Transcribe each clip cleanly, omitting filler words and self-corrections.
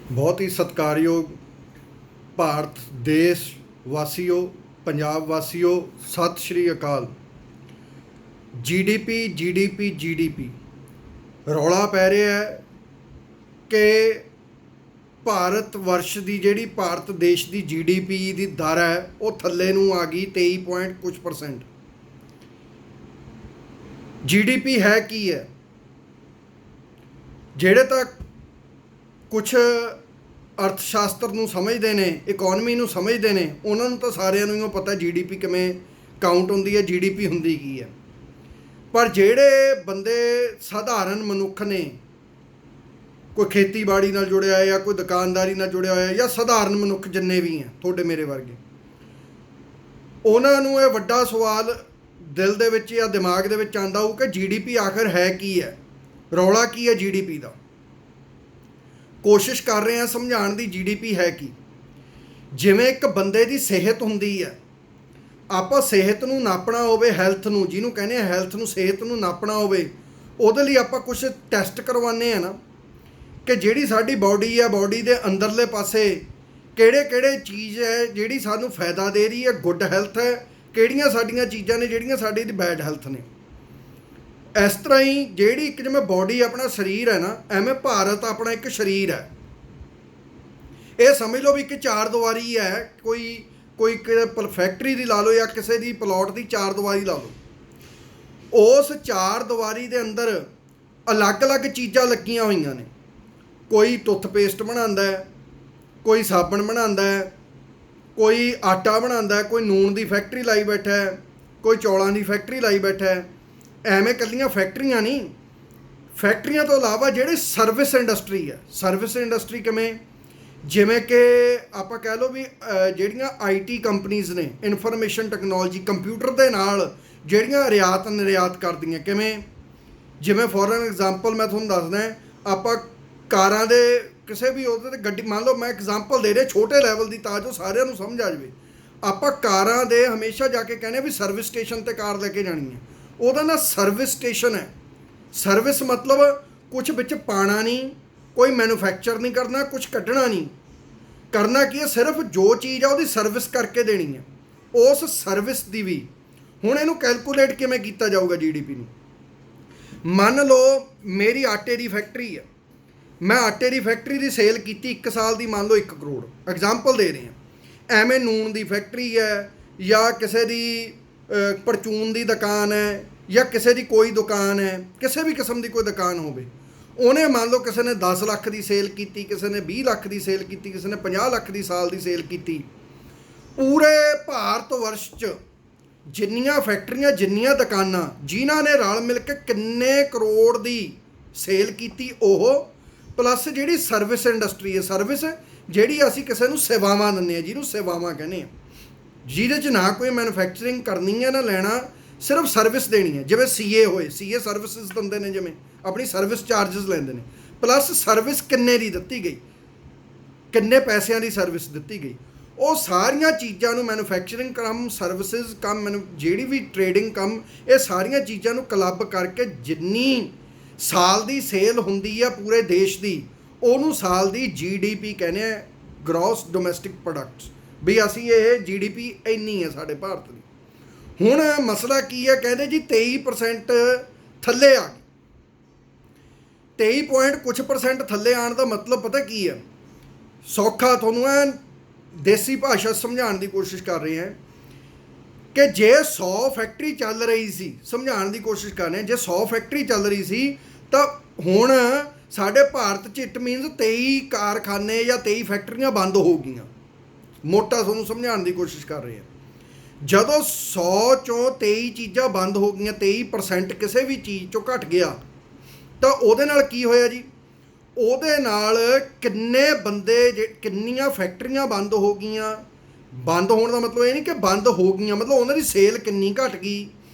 ਬਹੁਤ ਹੀ ਸਤਿਕਾਰਯੋਗ ਭਾਰਤ ਦੇਸ਼ ਵਾਸੀਓ, ਪੰਜਾਬ ਵਾਸੀਓ, ਸਤਿ ਸ਼੍ਰੀ ਅਕਾਲ। ਜੀਡੀਪੀ ਰੌਲਾ ਪੈ ਰਿਹਾ ਹੈ ਕਿ ਭਾਰਤ ਵਰਸ਼ ਦੀ ਜਿਹੜੀ ਭਾਰਤ ਦੇਸ਼ ਦੀ ਜੀਡੀਪੀ ਦੀ ਦਰ ਹੈ ਉਹ ਥੱਲੇ ਨੂੰ ਆ ਗਈ 23 ਪੁਆਇੰਟ ਕੁਝ %। ਜੀਡੀਪੀ ਹੈ ਕੀ ਹੈ? ਜਿਹੜੇ ਤਾਂ ਕੁਛ ਅਰਥ ਸ਼ਾਸਤਰ ਨੂੰ ਸਮਝਦੇ ਨੇ, ਇਕੋਨਮੀ ਨੂੰ ਸਮਝਦੇ ਨੇ, ਉਹਨਾਂ ਨੂੰ ਤਾਂ ਸਾਰਿਆਂ ਨੂੰ ਹੀ ਪਤਾ ਜੀਡੀਪੀ ਕਿਵੇਂ ਕਾਊਂਟ ਹੁੰਦੀ ਹੈ, ਜੀਡੀਪੀ ਹੁੰਦੀ ਕੀ ਹੈ। ਪਰ ਜਿਹੜੇ ਬੰਦੇ ਸਾਧਾਰਨ ਮਨੁੱਖ ਨੇ, ਕੋਈ ਖੇਤੀਬਾੜੀ ਨਾਲ ਜੁੜਿਆ ਹੈ ਜਾਂ ਕੋਈ ਦੁਕਾਨਦਾਰੀ ਨਾਲ ਜੁੜਿਆ ਹੋਇਆ ਜਾਂ ਸਾਧਾਰਨ ਮਨੁੱਖ ਜਿੰਨੇ ਵੀ ਹੈ ਤੁਹਾਡੇ ਮੇਰੇ ਵਰਗੇ, ਉਹਨਾਂ ਨੂੰ ਇਹ ਵੱਡਾ ਸਵਾਲ ਦਿਲ ਦੇ ਵਿੱਚ ਜਾਂ ਦਿਮਾਗ ਦੇ ਵਿੱਚ ਆਉਂਦਾ ਹੋਊ ਕਿ ਜੀਡੀਪੀ ਆਖਰ ਹੈ ਕੀ ਹੈ, ਰੌਲਾ ਕੀ ਹੈ ਜੀਡੀਪੀ ਦਾ। ਕੋਸ਼ਿਸ਼ ਕਰ ਰਹੇ ਹਾਂ ਸਮਝਾਉਣ ਦੀ ਜੀਡੀਪੀ ਹੈ ਕੀ। ਜਿਵੇਂ ਇੱਕ ਬੰਦੇ ਦੀ ਸਿਹਤ ਹੁੰਦੀ ਹੈ, ਆਪਾਂ ਸਿਹਤ ਨੂੰ ਨਾਪਣਾ ਹੋਵੇ, ਹੈਲਥ ਨੂੰ ਜਿਹਨੂੰ ਕਹਿੰਦੇ ਆ ਹੈਲਥ ਨੂੰ, ਸਿਹਤ ਨੂੰ ਨਾਪਣਾ ਹੋਵੇ, ਉਹਦੇ ਲਈ ਆਪਾਂ ਕੁਝ ਟੈਸਟ ਕਰਵਾਉਂਦੇ ਆ ਨਾ, ਕਿ ਜਿਹੜੀ ਸਾਡੀ ਬਾਡੀ ਹੈ, ਬਾਡੀ ਦੇ ਅੰਦਰਲੇ ਪਾਸੇ ਕਿਹੜੇ ਚੀਜ਼ ਹੈ ਜਿਹੜੀ ਸਾਨੂੰ ਫਾਇਦਾ ਦੇ ਰਹੀ ਹੈ, ਗੁੱਡ ਹੈਲਥ ਹੈ, ਕਿਹੜੀਆਂ ਸਾਡੀਆਂ ਚੀਜ਼ਾਂ ਨੇ ਜਿਹੜੀਆਂ ਸਾਡੀ ਦੀ ਬੈਡ ਹੈਲਥ ਨੇ। ਇਸ ਤਰ੍ਹਾਂ ਹੀ ਜਿਹੜੀ ਇੱਕ ਜਿਵੇਂ ਬਾਡੀ ਆਪਣਾ ਸਰੀਰ ਹੈ ਨਾ, ਐਵੇਂ ਭਾਰਤ ਆਪਣਾ ਇੱਕ ਸਰੀਰ ਹੈ। ਇਹ ਸਮਝ ਲਓ ਵੀ ਇੱਕ ਚਾਰ ਦੀਵਾਰੀ ਹੈ, ਕੋਈ ਫੈਕਟਰੀ ਦੀ ਲਾ ਲਓ ਜਾਂ ਕਿਸੇ ਦੀ ਪਲਾਟ ਦੀ ਚਾਰ ਦੀਵਾਰੀ ਲਾ ਲਓ। ਉਸ ਚਾਰ ਦੀਵਾਰੀ ਦੇ ਅੰਦਰ ਅਲੱਗ-ਅਲੱਗ ਚੀਜ਼ਾਂ ਲੱਗੀਆਂ ਹੋਈਆਂ ਨੇ। ਕੋਈ ਟੁੱਥਪੇਸਟ ਬਣਾਉਂਦਾ ਹੈ, ਕੋਈ ਸਾਬਣ ਬਣਾਉਂਦਾ ਹੈ, ਕੋਈ ਆਟਾ ਬਣਾਉਂਦਾ ਹੈ, ਕੋਈ ਨੂਣ ਦੀ ਫੈਕਟਰੀ ਲਾਈ ਬੈਠਾ ਹੈ, ਕੋਈ ਚੌਲਾਂ ਦੀ ਫੈਕਟਰੀ ਲਾਈ ਬੈਠਾ ਹੈ। ਐਵੇਂ ਇਕੱਲੀਆਂ ਫੈਕਟਰੀਆਂ ਨਹੀਂ, ਫੈਕਟਰੀਆਂ ਤੋਂ ਇਲਾਵਾ ਜਿਹੜੀ ਸਰਵਿਸ ਇੰਡਸਟਰੀ ਹੈ, ਸਰਵਿਸ ਇੰਡਸਟਰੀ ਕਿਵੇਂ? ਜਿਵੇਂ ਕਿ ਆਪਾਂ ਕਹਿ ਲਓ ਵੀ ਜਿਹੜੀਆਂ ਆਈਟੀ ਕੰਪਨੀਜ਼ ਨੇ, ਇਨਫੋਰਮੇਸ਼ਨ ਟੈਕਨੋਲੋਜੀ, ਕੰਪਿਊਟਰ ਦੇ ਨਾਲ ਜਿਹੜੀਆਂ ਆਯਾਤ ਨਿਰਯਾਤ ਕਰਦੀਆਂ, ਕਿਵੇਂ? ਜਿਵੇਂ ਫੋਰ ਐਗਜ਼ਾਮਪਲ ਮੈਂ ਤੁਹਾਨੂੰ ਦੱਸਦਾ, ਆਪਾਂ ਕਾਰਾਂ ਦੇ ਕਿਸੇ ਵੀ ਉਹਦੇ 'ਤੇ ਗੱਡੀ, ਮੰਨ ਲਓ ਮੈਂ ਐਗਜ਼ਾਮਪਲ ਦੇ ਰਿਹਾ ਛੋਟੇ ਲੈਵਲ ਦੀ ਤਾਂ ਜੋ ਸਾਰਿਆਂ ਨੂੰ ਸਮਝ ਆ ਜਾਵੇ। ਆਪਾਂ ਕਾਰਾਂ ਦੇ ਹਮੇਸ਼ਾ ਜਾ ਕੇ ਕਹਿੰਦੇ ਵੀ ਸਰਵਿਸ ਸਟੇਸ਼ਨ 'ਤੇ ਕਾਰ ਲੈ ਕੇ ਜਾਣੀ ਹੈ, ਉਹਦਾ ਨਾਂ ਸਰਵਿਸ ਸਟੇਸ਼ਨ ਹੈ। ਸਰਵਿਸ ਮਤਲਬ ਕੁਛ ਵਿੱਚ ਪਾਉਣਾ ਨਹੀਂ, ਕੋਈ ਮੈਨੂਫੈਕਚਰ ਨਹੀਂ ਕਰਨਾ, ਕੁਛ ਕੱਢਣਾ ਨਹੀਂ। ਕਰਨਾ ਕੀ ਹੈ? ਸਿਰਫ ਜੋ ਚੀਜ਼ ਆ ਉਹਦੀ ਸਰਵਿਸ ਕਰਕੇ ਦੇਣੀ ਹੈ। ਉਸ ਸਰਵਿਸ ਦੀ ਵੀ ਹੁਣ ਇਹਨੂੰ ਕੈਲਕੂਲੇਟ ਕਿਵੇਂ ਕੀਤਾ ਜਾਊਗਾ ਜੀਡੀਪੀ ਨੂੰ? ਮੰਨ ਲਓ ਮੇਰੀ ਆਟੇ ਦੀ ਫੈਕਟਰੀ ਹੈ, ਮੈਂ ਆਟੇ ਦੀ ਫੈਕਟਰੀ ਦੀ ਸੇਲ ਕੀਤੀ 1 ਸਾਲ ਦੀ, ਮੰਨ ਲਓ 1 ਕਰੋੜ, ਐਗਜ਼ਾਮਪਲ ਦੇ ਰਹੇ ਹਾਂ। ਐਵੇਂ ਨੂਣ ਦੀ ਫੈਕਟਰੀ ਹੈ ਜਾਂ ਕਿਸੇ ਦੀ ਪਰਚੂਨ ਦੀ ਦੁਕਾਨ ਹੈ ਜਾਂ ਕਿਸੇ ਦੀ ਕੋਈ ਦੁਕਾਨ ਹੈ, ਕਿਸੇ ਵੀ ਕਿਸਮ ਦੀ ਕੋਈ ਦੁਕਾਨ ਹੋਵੇ, ਉਹਨੇ ਮੰਨ ਲਓ ਕਿਸੇ ਨੇ 10 ਲੱਖ ਦੀ ਸੇਲ ਕੀਤੀ, ਕਿਸੇ ਨੇ 20 ਲੱਖ ਦੀ ਸੇਲ ਕੀਤੀ, ਕਿਸੇ ਨੇ 50 ਲੱਖ ਦੀ ਸਾਲ ਦੀ ਸੇਲ ਕੀਤੀ। ਪੂਰੇ ਭਾਰਤ ਵਰਸ਼ 'ਚ ਜਿੰਨੀਆਂ ਫੈਕਟਰੀਆਂ, ਜਿੰਨੀਆਂ ਦੁਕਾਨਾਂ, ਜਿਨ੍ਹਾਂ ਨੇ ਰਲ ਮਿਲ ਕੇ ਕਿੰਨੇ ਕਰੋੜ ਦੀ ਸੇਲ ਕੀਤੀ, ਉਹ ਪਲੱਸ ਜਿਹੜੀ ਸਰਵਿਸ ਇੰਡਸਟਰੀ ਹੈ, ਸਰਵਿਸ ਜਿਹੜੀ ਅਸੀਂ ਕਿਸੇ ਨੂੰ ਸੇਵਾਵਾਂ ਦਿੰਦੇ ਹਾਂ, ਜਿਹਨੂੰ ਸੇਵਾਵਾਂ ਕਹਿੰਦੇ ਹਾਂ, ਜਿਹਦੇ 'ਚ ਨਾ ਕੋਈ ਮੈਨੂਫੈਕਚਰਿੰਗ ਕਰਨੀ ਹੈ ਨਾ ਲੈਣਾ, ਸਿਰਫ ਸਰਵਿਸ ਦੇਣੀ ਹੈ। ਜਿਵੇਂ ਸੀਏ ਹੋਏ, ਸੀਏ ਸਰਵਿਸਿਜ਼ ਦਿੰਦੇ ਨੇ, ਜਿਵੇਂ ਆਪਣੀ ਸਰਵਿਸ ਚਾਰਜਸ ਲੈਂਦੇ ਨੇ, ਪਲੱਸ ਸਰਵਿਸ ਕਿੰਨੇ ਦੀ ਦਿੱਤੀ ਗਈ, ਕਿੰਨੇ ਪੈਸਿਆਂ ਦੀ ਸਰਵਿਸ ਦਿੱਤੀ ਗਈ, ਉਹ ਸਾਰੀਆਂ ਚੀਜ਼ਾਂ ਨੂੰ ਮੈਨੂਫੈਕਚਰਿੰਗ ਕੰਮ, ਸਰਵਿਸਿਜ਼ ਕੰਮ, ਜਿਹੜੀ ਵੀ ਟ੍ਰੇਡਿੰਗ ਕੰਮ, ਇਹ ਸਾਰੀਆਂ ਚੀਜ਼ਾਂ ਨੂੰ ਕਲੱਬ ਕਰਕੇ ਜਿੰਨੀ ਸਾਲ ਦੀ ਸੇਲ ਹੁੰਦੀ ਹੈ ਪੂਰੇ ਦੇਸ਼ ਦੀ, ਉਹਨੂੰ ਸਾਲ ਦੀ ਜੀਡੀਪੀ ਕਹਿੰਦੇ ਆ, ਗ੍ਰੋਸ ਡੋਮੈਸਟਿਕ ਪ੍ਰੋਡਕਟਸ। ਵੀ ਅਸੀਂ ਇਹ ਜੀਡੀਪੀ ਇੰਨੀ ਹੈ ਸਾਡੇ ਭਾਰਤ ਦੀ। ਹੁਣ ਮਸਲਾ ਕੀ ਹੈ? ਕਹਿੰਦੇ ਜੀ 23% ਥੱਲੇ ਆ ਗਈ। 23 ਪੁਆਇੰਟ ਕੁਝ % ਥੱਲੇ ਆਉਣ ਦਾ ਮਤਲਬ ਪਤਾ ਕੀ ਹੈ? ਸੌਖਾ ਤੁਹਾਨੂੰ ਐ ਦੇਸੀ ਭਾਸ਼ਾ ਸਮਝਾਉਣ ਦੀ ਕੋਸ਼ਿਸ਼ ਕਰ ਰਹੇ ਹਾਂ ਕਿ ਜੇ 100 ਫੈਕਟਰੀ ਚੱਲ ਰਹੀ ਸੀ, ਸਮਝਾਉਣ ਦੀ ਕੋਸ਼ਿਸ਼ ਕਰ ਰਹੇ ਹਾਂ, ਜੇ 100 ਫੈਕਟਰੀ ਚੱਲ ਰਹੀ ਸੀ ਤਾਂ ਹੁਣ ਸਾਡੇ ਭਾਰਤ 'ਚ ਇਟ ਮੀਨਸ 23 ਕਾਰਖਾਨੇ ਜਾਂ 23 ਫੈਕਟਰੀਆਂ ਬੰਦ ਹੋ ਗਈਆਂ। ਮੋਟਾ ਤੁਹਾਨੂੰ ਸਮਝਾਉਣ ਦੀ ਕੋਸ਼ਿਸ਼ ਕਰ ਰਹੇ ਹਾਂ। ਜਦੋਂ 100 ਚੋਂ 23 ਚੀਜ਼ਾਂ ਬੰਦ ਹੋ ਗਈਆਂ, 23% ਕਿਸੇ ਵੀ ਚੀਜ਼ ਚੋਂ ਘਟ ਗਿਆ, ਤਾਂ ਉਹਦੇ ਨਾਲ ਕੀ ਹੋਇਆ ਜੀ? ਉਹਦੇ ਨਾਲ ਕਿੰਨੇ ਬੰਦੇ, ਕਿੰਨੀਆਂ ਫੈਕਟਰੀਆਂ ਬੰਦ ਹੋ ਗਈਆਂ। ਬੰਦ ਹੋਣ ਦਾ ਮਤਲਬ ਇਹ ਨਹੀਂ ਕਿ ਬੰਦ ਹੋ ਗਈਆਂ, ਮਤਲਬ ਉਹਨਾਂ ਦੀ ਸੇਲ ਕਿੰਨੀ ਘਟ ਗਈ।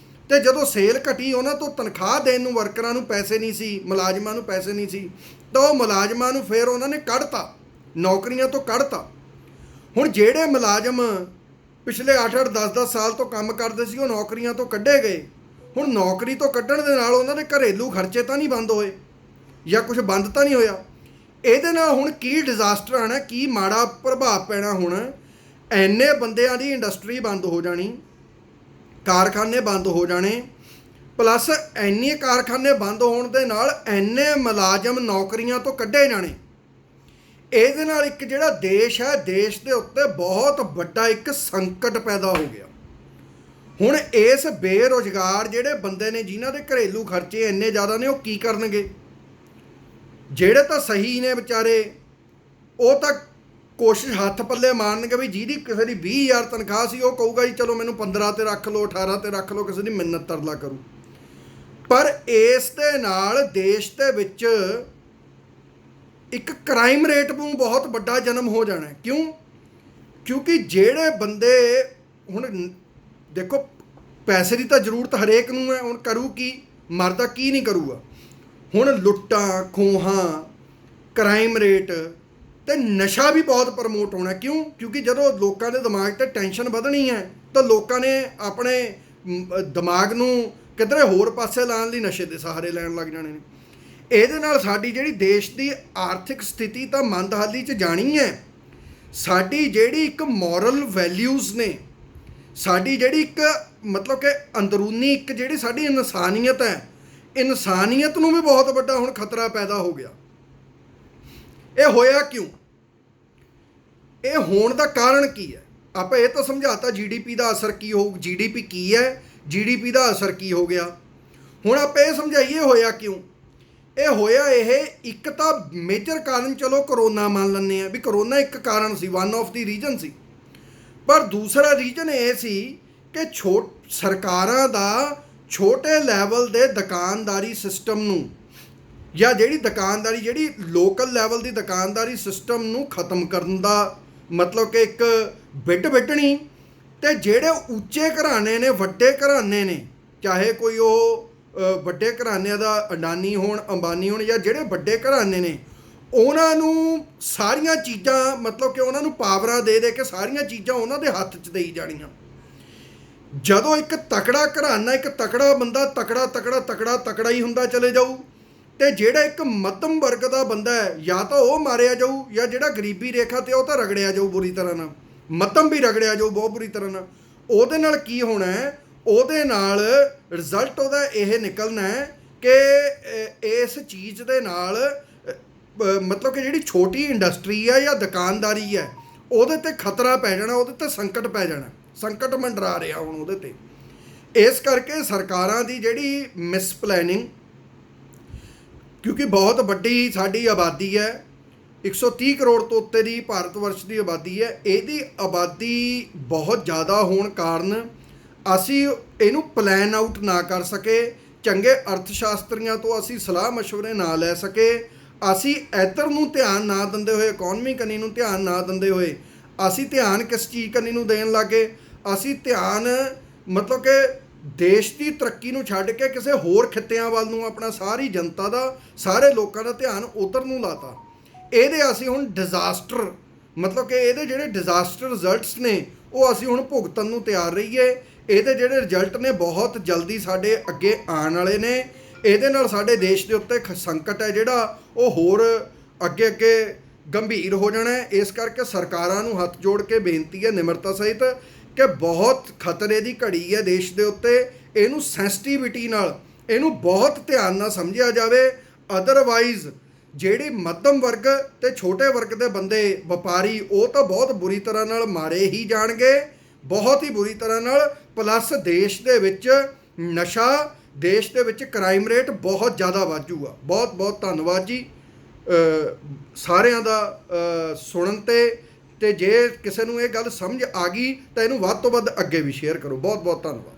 ਅਤੇ ਜਦੋਂ ਸੇਲ ਘਟੀ, ਉਹਨਾਂ ਤੋਂ ਤਨਖਾਹ ਦੇਣ ਨੂੰ ਵਰਕਰਾਂ ਨੂੰ ਪੈਸੇ ਨਹੀਂ ਸੀ, ਮੁਲਾਜ਼ਮਾਂ ਨੂੰ ਪੈਸੇ ਨਹੀਂ ਸੀ, ਤਾਂ ਉਹ ਮੁਲਾਜ਼ਮਾਂ ਨੂੰ ਫਿਰ ਉਹਨਾਂ ਨੇ ਕੱਢਤਾ, ਨੌਕਰੀਆਂ ਤੋਂ ਕੱਢਤਾ। ਹੁਣ ਜਿਹੜੇ ਮੁਲਾਜ਼ਮ ਪਿਛਲੇ 8-8, 10-10 ਸਾਲ ਤੋਂ ਕੰਮ ਕਰਦੇ ਸੀ, ਉਹ ਨੌਕਰੀਆਂ ਤੋਂ ਕੱਢੇ ਗਏ। ਹੁਣ ਨੌਕਰੀ ਤੋਂ ਕੱਢਣ ਦੇ ਨਾਲ ਉਹਨਾਂ ਦੇ ਘਰੇਲੂ ਖਰਚੇ ਤਾਂ ਨਹੀਂ ਬੰਦ ਹੋਏ ਜਾਂ ਕੁਝ ਬੰਦ ਤਾਂ ਨਹੀਂ ਹੋਇਆ। ਇਹਦੇ ਨਾਲ ਹੁਣ ਕੀ ਡਿਜ਼ਾਸਟਰ ਆਣਾ, ਕੀ ਮਾੜਾ ਪ੍ਰਭਾਵ ਪੈਣਾ। ਹੁਣ ਐਨੇ ਬੰਦਿਆਂ ਦੀ ਇੰਡਸਟਰੀ ਬੰਦ ਹੋ ਜਾਣੀ, ਕਾਰਖਾਨੇ ਬੰਦ ਹੋ ਜਾਣੇ, ਪਲੱਸ ਇੰਨੇ ਕਾਰਖਾਨੇ ਬੰਦ ਹੋਣ ਦੇ ਨਾਲ ਇੰਨੇ ਮੁਲਾਜ਼ਮ ਨੌਕਰੀਆਂ ਤੋਂ ਕੱਢੇ ਜਾਣੇ। ਇਹਦੇ ਨਾਲ ਇੱਕ ਜਿਹੜਾ ਦੇਸ਼ ਹੈ, ਦੇਸ਼ ਦੇ ਉੱਤੇ ਬਹੁਤ ਵੱਡਾ ਇੱਕ ਸੰਕਟ ਪੈਦਾ ਹੋ ਗਿਆ। ਹੁਣ ਇਸ ਬੇਰੁਜ਼ਗਾਰ ਜਿਹੜੇ ਬੰਦੇ ਨੇ, ਜਿਨ੍ਹਾਂ ਦੇ ਘਰੇਲੂ ਖਰਚੇ ਇੰਨੇ ਜ਼ਿਆਦਾ ਨੇ, ਉਹ ਕੀ ਕਰਨਗੇ? ਜਿਹੜੇ ਤਾਂ ਸਹੀ ਨੇ ਵਿਚਾਰੇ, ਉਹ ਤਾਂ ਕੋਸ਼ਿਸ਼ ਹੱਥ ਪੱਲੇ ਮਾਰਨਗੇ ਵੀ ਜਿਹਦੀ ਕਿਸੇ ਦੀ 20,000 ਤਨਖਾਹ ਸੀ, ਉਹ ਕਹੂਗਾ ਜੀ ਚਲੋ ਮੈਨੂੰ 15 ਤੇ ਰੱਖ ਲਓ, 18 ਤੇ ਰੱਖ ਲਓ, ਕਿਸੇ ਦੀ ਮਿੰਨਤ ਤਰਲਾ ਕਰੂ। ਪਰ ਇਸ ਦੇ ਨਾਲ ਦੇਸ਼ ਦੇ ਵਿੱਚ ਇੱਕ ਕ੍ਰਾਈਮ ਰੇਟ ਨੂੰ ਬਹੁਤ ਵੱਡਾ ਜਨਮ ਹੋ ਜਾਣਾ। ਕਿਉਂ? ਕਿਉਂਕਿ ਜਿਹੜੇ ਬੰਦੇ, ਹੁਣ ਦੇਖੋ ਪੈਸੇ ਦੀ ਤਾਂ ਜ਼ਰੂਰਤ ਹਰੇਕ ਨੂੰ ਹੈ, ਹੁਣ ਕਰੂ ਕੀ? ਮਰਦਾ ਕੀ ਨਹੀਂ ਕਰੂਗਾ। ਹੁਣ ਲੁੱਟਾਂ ਖੋਹਾਂ, ਕ੍ਰਾਈਮ ਰੇਟ ਤੇ ਨਸ਼ਾ ਵੀ ਬਹੁਤ ਪ੍ਰਮੋਟ ਹੋਣਾ। ਕਿਉਂ? ਕਿਉਂਕਿ ਜਦੋਂ ਲੋਕਾਂ ਦੇ ਦਿਮਾਗ 'ਤੇ ਟੈਨਸ਼ਨ ਵਧਣੀ ਹੈ ਤਾਂ ਲੋਕਾਂ ਨੇ ਆਪਣੇ ਦਿਮਾਗ ਨੂੰ ਕਿਧਰੇ ਹੋਰ ਪਾਸੇ ਲਾਉਣ ਲਈ ਨਸ਼ੇ ਦੇ ਸਹਾਰੇ ਲੈਣ ਲੱਗ ਜਾਣੇ ਨੇ। ਇਹਦੇ ਨਾਲ ਸਾਡੀ ਜਿਹੜੀ ਦੇਸ਼ ਦੀ ਆਰਥਿਕ ਸਥਿਤੀ ਤਾਂ ਮੰਦਹਾਲੀ 'ਚ ਜਾਣੀ ਹੈ। ਸਾਡੀ ਜਿਹੜੀ ਇੱਕ ਮੋਰਲ ਵੈਲਿਊਜ਼ ਨੇ, ਸਾਡੀ ਜਿਹੜੀ ਇੱਕ ਮਤਲਬ ਕਿ ਅੰਦਰੂਨੀ ਇੱਕ ਜਿਹੜੀ ਸਾਡੀ ਇਨਸਾਨੀਅਤ ਹੈ, ਇਨਸਾਨੀਅਤ ਨੂੰ ਵੀ ਬਹੁਤ ਵੱਡਾ ਹੁਣ ਖਤਰਾ ਪੈਦਾ ਹੋ ਗਿਆ। ਇਹ ਹੋਇਆ ਕਿਉਂ? ਇਹ ਹੋਣ ਦਾ ਕਾਰਨ ਕੀ ਹੈ? ਆਪਾਂ ਇਹ ਤਾਂ ਸਮਝਾਤਾ GDP ਦਾ ਅਸਰ ਕੀ ਹੋਊ, GDP ਕੀ ਹੈ, GDP ਦਾ ਅਸਰ ਕੀ ਹੋ ਗਿਆ। ਹੁਣ ਆਪਾਂ ਇਹ ਸਮਝਾਈਏ ਹੋਇਆ ਕਿਉਂ। ਇਹ ਹੋਇਆ, ਇਹ ਇੱਕ ਤਾਂ ਮੇਜਰ ਕਾਰਨ ਚਲੋ ਕਰੋਨਾ ਮੰਨ ਲੈਂਦੇ ਆ ਵੀ ਕਰੋਨਾ ਇੱਕ ਕਾਰਨ ਸੀ, ਵਨ ਆਫ ਦੀ ਰੀਜਨ ਸੀ। ਪਰ ਦੂਸਰਾ ਰੀਜਨ ਇਹ ਸੀ ਕਿ ਸਰਕਾਰਾਂ ਦਾ ਛੋਟੇ ਲੈਵਲ ਦੇ ਦੁਕਾਨਦਾਰੀ ਸਿਸਟਮ ਨੂੰ, ਜਾਂ ਜਿਹੜੀ ਦੁਕਾਨਦਾਰੀ, ਜਿਹੜੀ ਲੋਕਲ ਲੈਵਲ ਦੀ ਦੁਕਾਨਦਾਰੀ ਸਿਸਟਮ ਨੂੰ ਖਤਮ ਕਰਨ ਦਾ ਮਤਲਬ ਕਿ ਇੱਕ ਬਿੱਟ ਵੱਢਣੀ। ਅਤੇ ਜਿਹੜੇ ਉੱਚੇ ਘਰਾਣੇ ਨੇ, ਵੱਡੇ ਘਰਾਣੇ ਨੇ, ਚਾਹੇ ਕੋਈ ਉਹ ਵੱਡੇ ਘਰਾਣਿਆਂ ਦਾ ਅਡਾਨੀ ਹੋਣ, ਅੰਬਾਨੀ ਹੋਣ, ਜਾਂ ਜਿਹੜੇ ਵੱਡੇ ਘਰਾਣੇ ਨੇ, ਉਹਨਾਂ ਨੂੰ ਸਾਰੀਆਂ ਚੀਜ਼ਾਂ ਮਤਲਬ ਕਿ ਉਹਨਾਂ ਨੂੰ ਪਾਵਰਾਂ ਦੇ ਦੇ ਕੇ ਸਾਰੀਆਂ ਚੀਜ਼ਾਂ ਉਹਨਾਂ ਦੇ ਹੱਥ 'ਚ ਦੇਈ ਜਾਣੀਆਂ। ਜਦੋਂ ਇੱਕ ਤਕੜਾ ਘਰਾਨਾ, ਇੱਕ ਤਕੜਾ ਬੰਦਾ ਤਕੜਾ ਹੀ ਹੁੰਦਾ ਚਲੇ ਜਾਊ, ਅਤੇ ਜਿਹੜਾ ਇੱਕ ਮੱਧਮ ਵਰਗ ਦਾ ਬੰਦਾ ਹੈ, ਜਾਂ ਤਾਂ ਉਹ ਮਾਰਿਆ ਜਾਊ, ਜਾਂ ਜਿਹੜਾ ਗਰੀਬੀ ਰੇਖਾ 'ਤੇ ਉਹ ਤਾਂ ਰਗੜਿਆ ਜਾਊ ਬੁਰੀ ਤਰ੍ਹਾਂ ਨਾਲ, ਮੱਧਮ ਵੀ ਰਗੜਿਆ ਜਾਊ ਬਹੁਤ ਬੁਰੀ ਤਰ੍ਹਾਂ ਨਾਲ। ਉਹਦੇ ਨਾਲ ਕੀ ਹੋਣਾ ਹੈ? ਉਹਦੇ ਨਾਲ ਰਿਜ਼ਲਟ ਉਹਦਾ ਇਹ ਨਿਕਲਣਾ ਹੈ ਕਿ ਇਸ ਚੀਜ਼ ਦੇ ਨਾਲ ਮਤਲਬ ਕਿ ਜਿਹੜੀ ਛੋਟੀ ਇੰਡਸਟਰੀ ਹੈ ਜਾਂ ਦੁਕਾਨਦਾਰੀ ਹੈ, ਉਹਦੇ 'ਤੇ ਖਤਰਾ ਪੈ ਜਾਣਾ, ਉਹਦੇ 'ਤੇ ਸੰਕਟ ਪੈ ਜਾਣਾ, ਸੰਕਟ ਮੰਡਰਾ ਰਿਹਾ ਹੁਣ ਉਹਦੇ 'ਤੇ। ਇਸ ਕਰਕੇ ਸਰਕਾਰਾਂ ਦੀ ਜਿਹੜੀ ਮਿਸਪਲੈਨਿੰਗ, ਕਿਉਂਕਿ ਬਹੁਤ ਵੱਡੀ ਸਾਡੀ ਆਬਾਦੀ ਹੈ, 130 ਕਰੋੜ ਤੋਂ ਉੱਤੇ ਦੀ ਭਾਰਤ ਵਰਸ਼ ਦੀ ਆਬਾਦੀ ਹੈ। ਇਹਦੀ ਆਬਾਦੀ ਬਹੁਤ ਜ਼ਿਆਦਾ ਹੋਣ ਕਾਰਨ ਅਸੀਂ ਇਹਨੂੰ ਪਲਾਨ ਆਊਟ ਨਾ ਕਰ ਸਕੇ, ਚੰਗੇ ਅਰਥ ਸ਼ਾਸਤਰੀਆਂ ਤੋਂ ਅਸੀਂ ਸਲਾਹ ਮਸ਼ਵਰੇ ਨਾ ਲੈ ਸਕੇ, ਅਸੀਂ ਇੱਧਰ ਨੂੰ ਧਿਆਨ ਨਾ ਦਿੰਦੇ ਹੋਏ, ਇਕੋਨਮੀ ਕੰਨੀ ਨੂੰ ਧਿਆਨ ਨਾ ਦਿੰਦੇ ਹੋਏ, ਅਸੀਂ ਧਿਆਨ ਕਿਸ ਚੀਜ਼ ਕੰਨੀ ਨੂੰ ਦੇਣ ਲੱਗੇ? ਅਸੀਂ ਧਿਆਨ ਮਤਲਬ ਕਿ ਦੇਸ਼ ਦੀ ਤਰੱਕੀ ਨੂੰ ਛੱਡ ਕੇ ਕਿਸੇ ਹੋਰ ਖਿੱਤਿਆਂ ਵੱਲ ਨੂੰ, ਆਪਣਾ ਸਾਰੀ ਜਨਤਾ ਦਾ, ਸਾਰੇ ਲੋਕਾਂ ਦਾ ਧਿਆਨ ਉੱਧਰ ਨੂੰ ਲਾਤਾ। ਇਹਦੇ ਅਸੀਂ ਹੁਣ ਡਿਜ਼ਾਸਟਰ ਮਤਲਬ ਕਿ ਇਹਦੇ ਜਿਹੜੇ ਡਿਜ਼ਾਸਟਰ ਰਿਜ਼ਲਟਸ ਨੇ, ਉਹ ਅਸੀਂ ਹੁਣ ਭੁਗਤਣ ਨੂੰ ਤਿਆਰ ਰਹੀਏ। ਇਹਦੇ ਜਿਹੜੇ ਰਿਜ਼ਲਟ ਨੇ ਬਹੁਤ ਜਲਦੀ ਸਾਡੇ ਅੱਗੇ ਆਉਣ ਵਾਲੇ ਨੇ। ਇਹਦੇ ਨਾਲ ਸਾਡੇ ਦੇਸ਼ ਦੇ ਉੱਤੇ ਸੰਕਟ ਹੈ ਜਿਹੜਾ ਉਹ ਹੋਰ ਅੱਗੇ ਗੰਭੀਰ ਹੋ ਜਾਣਾ ਹੈ। ਇਸ ਕਰਕੇ ਸਰਕਾਰਾਂ ਨੂੰ ਹੱਥ ਜੋੜ ਕੇ ਬੇਨਤੀ ਹੈ ਨਿਮਰਤਾ ਸਹਿਤ ਕਿ ਬਹੁਤ ਖਤਰੇ ਦੀ ਘੜੀ ਹੈ ਦੇਸ਼ ਦੇ ਉੱਤੇ। ਇਹਨੂੰ ਸੈਂਸਿਟੀਵਿਟੀ ਨਾਲ, ਇਹਨੂੰ ਬਹੁਤ ਧਿਆਨ ਨਾਲ ਸਮਝਿਆ ਜਾਵੇ। ਅਦਰਵਾਈਜ਼ ਜਿਹੜੀ ਮੱਧਮ ਵਰਗ ਤੇ ਛੋਟੇ ਵਰਗ ਦੇ ਬੰਦੇ, ਵਪਾਰੀ, ਉਹ ਤਾਂ ਬਹੁਤ ਬੁਰੀ ਤਰ੍ਹਾਂ ਨਾਲ ਮਾਰੇ ਹੀ ਜਾਣਗੇ, ਬਹੁਤ ਹੀ ਬੁਰੀ ਤਰ੍ਹਾਂ ਨਾਲ। ਪਲੱਸ ਦੇਸ਼ ਦੇ ਵਿੱਚ ਨਸ਼ਾ, ਦੇਸ਼ ਦੇ ਵਿੱਚ ਕ੍ਰਾਈਮ ਰੇਟ ਬਹੁਤ ਜ਼ਿਆਦਾ ਵੱਧ ਜਾਊਗਾ। ਬਹੁਤ ਬਹੁਤ ਧੰਨਵਾਦ ਜੀ ਸਾਰਿਆਂ ਦਾ ਸੁਣਨ ਤੇ ਜੇ ਕਿਸੇ ਨੂੰ ਇਹ ਗੱਲ ਸਮਝ ਆ ਗਈ ਤਾਂ ਇਹਨੂੰ ਵੱਧ ਤੋਂ ਵੱਧ ਅੱਗੇ ਵੀ ਸ਼ੇਅਰ ਕਰੋ। ਬਹੁਤ ਬਹੁਤ ਧੰਨਵਾਦ।